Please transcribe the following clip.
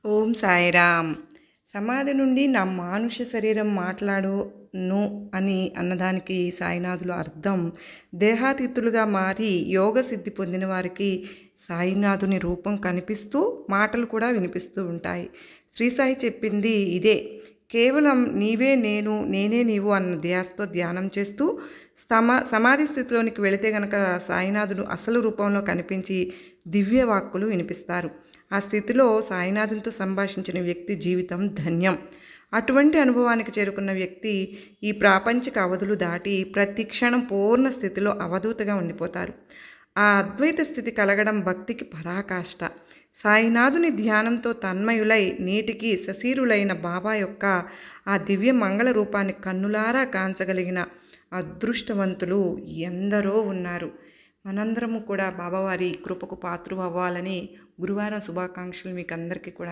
ఓం సాయిరామ్. సమాధి నుండి నా మానుష శరీరం మాట్లాడును అని అన్నదానికి సాయినాథులు అర్థం, దేహాతీతులుగా మారి యోగ సిద్ధి పొందిన వారికి సాయినాథుని రూపం కనిపిస్తూ మాటలు కూడా వినిపిస్తూ ఉంటాయి. శ్రీ సాయి చెప్పింది ఇదే. కేవలం నీవే నేను, నేనే నీవు అన్న ధ్యాసతో ధ్యానం చేస్తూ సమాధి స్థితిలోనికి వెళితే గనక సాయినాథుడు అసలు రూపంలో కనిపించి దివ్య వాక్కులు వినిపిస్తారు. ఆ స్థితిలో సాయినాథునితో సంభాషించిన వ్యక్తి జీవితం ధన్యం. అటువంటి అనుభవానికి చేరుకున్న వ్యక్తి ఈ ప్రాపంచిక అవధులు దాటి ప్రతి క్షణం పూర్ణ స్థితిలో అవధూతగా ఉండిపోతారు. ఆ అద్వైత స్థితి కలగడం భక్తికి పరాకాష్ట. సాయినాథుని ధ్యానంతో తన్మయులై నేటికి సశీరులైన బాబా యొక్క ఆ దివ్య మంగళ రూపాన్ని కన్నులారా కాంచగలిగిన అదృష్టవంతులు ఎందరో ఉన్నారు. మనందరము కూడా బాబావారి కృపకు పాత్ర అవ్వాలని గురువారం శుభాకాంక్షలు మీకు అందరికీ కూడా.